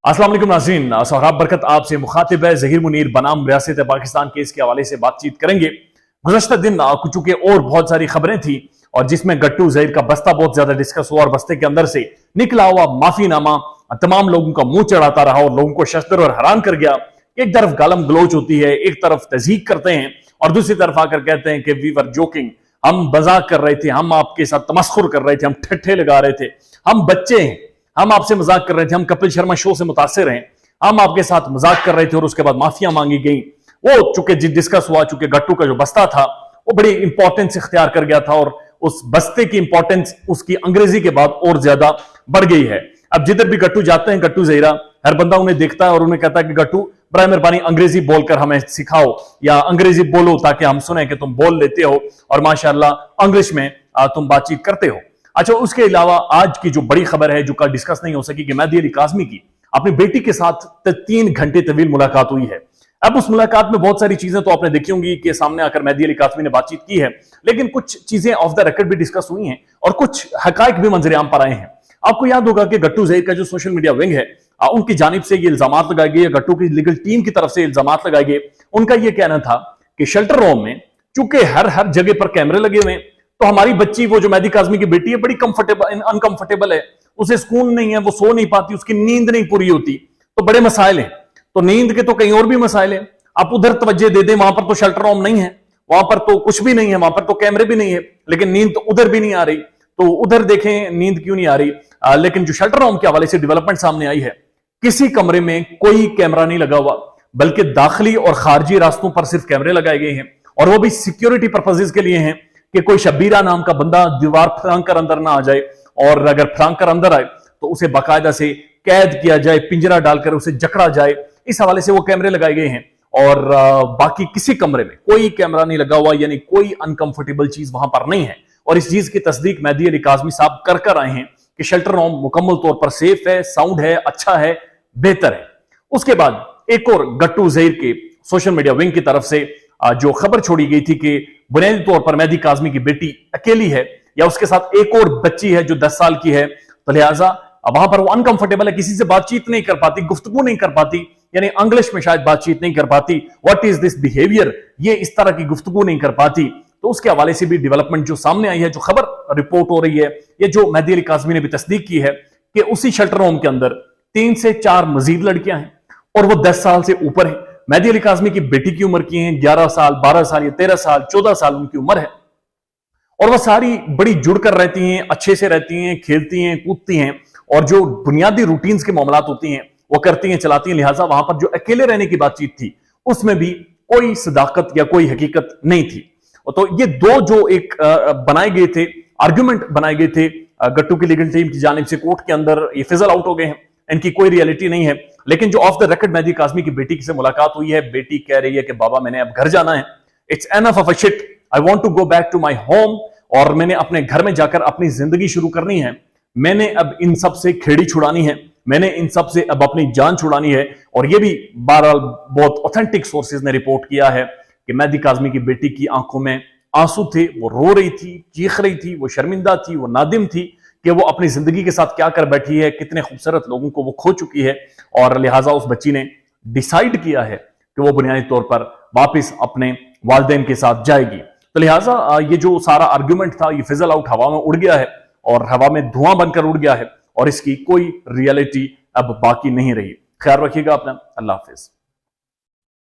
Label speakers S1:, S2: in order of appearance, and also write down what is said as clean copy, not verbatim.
S1: अस्सलाम वालेकुम नाज़रीन, सोहराब बरकत आपसे मुखातिब है। ज़हीर मुनीर बनाम रियासत पाकिस्तान केस के हवाले से बातचीत करेंगे। गुज़श्ता दिन चूंकि और बहुत सारी खबरें थी और जिसमें गट्टू ज़हीर का बस्ता बहुत ज्यादा डिस्कस हुआ और बस्ते के अंदर से निकला हुआ माफीनामा तमाम लोगों का मुंह चढ़ाता रहा और लोगों को शश्तर और हैरान कर गया। एक तरफ गालम गलोच होती है, एक तरफ तज़हीक करते हैं और दूसरी तरफ आकर कहते हैं कि वी वर जोकिंग, हम मजाक कर रहे थे, हम आपके साथ तमस्खुर कर रहे थे, हम ठट्ठे लगा रहे थे, हम बच्चे हैं, हम आपसे मजाक कर रहे थे, हम कपिल शर्मा शो से मुतासिर हैं, हम आपके साथ मजाक कर रहे थे और उसके बाद माफिया मांगी गई। वो चूंकि डिस्कस हुआ, चूंकि गट्टू का जो बस्ता था वो बड़ी इंपॉर्टेंस इख्तियार कर गया था और उस बस्ते की इंपॉर्टेंस उसकी अंग्रेजी के बाद और ज्यादा बढ़ गई है। अब जिधर भी गट्टू जाते हैं, गट्टू ज़हीरा, हर बंदा उन्हें देखता है और उन्हें कहता है कि गट्टू बराए मेहरबानी अंग्रेजी बोलकर हमें सिखाओ या अंग्रेजी बोलो ताकि हम सुने कि तुम बोल लेते हो और माशाल्लाह इंग्लिश में तुम बातचीत करते हो। अच्छा, उसके अलावा आज की जो बड़ी खबर है जो कल डिस्कस नहीं हो सकी कि मेहदी अली काज़मी की अपनी बेटी के साथ 3 घंटे तवील मुलाकात हुई है। अब उस मुलाकात में बहुत सारी चीजें तो आपने देखी होंगी कि सामने आकर मेहदी अली काज़मी ने बातचीत की है, लेकिन कुछ चीजें ऑफ द रिकॉर्ड भी डिस्कस हुई हैं और कुछ हकायक भी मंजर-ए-आम पर आए हैं। आपको याद होगा कि गट्टू ज़हीर का जो सोशल मीडिया विंग है उनकी जानिब से ये इल्जामात लगाए गए, गट्टू की लीगल टीम की तरफ से इल्जामात लगाए गए। उनका यह कहना था कि शेल्टर होम में चूंकि हर जगह पर कैमरे लगे हुए हैं तो हमारी बच्ची, वो जो मेहदी काज़मी की बेटी है, बड़ी कंफर्टेबल अनकंफर्टेबल है, उसे सुकून नहीं है, वो सो नहीं पाती, उसकी नींद नहीं पूरी होती, तो बड़े मसाइल हैं। तो नींद के तो कहीं और भी मसाइल हैं, आप उधर तवज्जो दे दें, वहां पर तो शेल्टर होम नहीं है, वहां पर तो कुछ भी नहीं है, वहां पर तो कैमरे भी नहीं है, लेकिन नींद तो उधर भी नहीं आ रही, तो उधर देखें नींद क्यों नहीं आ रही। लेकिन जो शेल्टर होम के हवाले से डेवलपमेंट सामने आई है, किसी कमरे में कोई कैमरा नहीं लगा हुआ, बल्कि दाखिली और खारजी रास्तों पर सिर्फ कैमरे लगाए गए हैं और वो भी सिक्योरिटी पर्पजेज के लिए हैं कि कोई शब्बीरा नाम का बंदा दीवार फांग कर अंदर ना आ जाए और अगर फांग कर अंदर आए तो उसे बाकायदा से कैद किया जाए, पिंजरा डालकर उसे जकड़ा जाए। इस हवाले से वो कैमरे लगाए गए हैं और बाकी किसी कमरे में कोई कैमरा नहीं लगा हुआ, यानी कोई अनकंफर्टेबल चीज वहां पर नहीं है। और इस चीज की तस्दीक मेहदी अली काज़मी साहब कर आए हैं कि शेल्टर होम मुकम्मल तौर पर सेफ है, साउंड है, अच्छा है, बेहतर है। उसके बाद एक और गट्टू ज़हीर के सोशल मीडिया विंग की तरफ से जो खबर छोड़ी गई थी कि बुनियादी तौर पर मेहदी काज़मी की बेटी अकेली है या उसके साथ एक और बच्ची है जो 10 साल की है, तो लिहाजा वहां पर वो अनकंफर्टेबल है, किसी से बातचीत नहीं कर पाती, गुफ्तगू नहीं कर पाती, यानी इंग्लिश में शायद बातचीत नहीं कर पाती। व्हाट इज दिस बिहेवियर, ये इस तरह की गुफ्तगू नहीं कर पाती। तो उसके हवाले से भी डेवलपमेंट जो सामने आई है, जो खबर रिपोर्ट हो रही है, ये जो मेहदी अली काज़मी ने भी तस्दीक की है कि उसी शेल्टर होम के अंदर 3 से 4 मजीद लड़कियां हैं और वो 10 साल से ऊपर है। मेहदी अली काज़मी की बेटी की उम्र की है 11 साल, 12 साल या 13 साल, 14 साल उनकी उम्र है और वह सारी बड़ी जुड़कर रहती हैं, अच्छे से रहती हैं, खेलती हैं, कूदती हैं और जो बुनियादी रूटीन्स के मामलात होती हैं वो करती हैं, चलाती हैं। लिहाजा वहां पर जो अकेले रहने की बातचीत थी उसमें भी कोई सदाकत या कोई हकीकत नहीं थी। तो ये दो जो एक बनाए गए थे, आर्ग्यूमेंट बनाए गए थे गट्टू की लीगल टीम की जानिब से कोर्ट के अंदर, ये फिजल आउट हो गए हैं, इनकी कोई रियलिटी नहीं है। लेकिन जो off the record Mehdi Kazmi की बेटी से मुलाकात हुई है, बेटी कह रही है कि बाबा मैंने अब घर जाना है, it's enough of a shit, I want to go back to my home, और मैंने अपने घर में जाकर अपनी जिंदगी शुरू करनी है, मैंने अब इन सब से खेड़ी छुड़ानी है, मैंने इन सब से अब अपनी जान छुड़ानी है। और यह भी बहरहाल बहुत ऑथेंटिक सोर्सेज ने रिपोर्ट किया है कि मेहदी काज़मी की बेटी की आंखों में आंसू थे, वो रो रही थी, चीख रही थी, वो शर्मिंदा थी, वो नादिम थी कि वो अपनी जिंदगी के साथ क्या कर बैठी है, कितने खूबसूरत लोगों को वो खो चुकी है और लिहाजा उस बच्ची ने डिसाइड किया है कि वो बुनियादी तौर पर वापस अपने वालिदैन के साथ जाएगी। तो लिहाजा ये जो सारा आर्ग्यूमेंट था ये फिजल आउट, हवा में उड़ गया है और हवा में धुआं बनकर उड़ गया है और इसकी कोई रियलिटी अब बाकी नहीं रही। ख्याल रखिएगा अपना। अल्लाह हाफिज।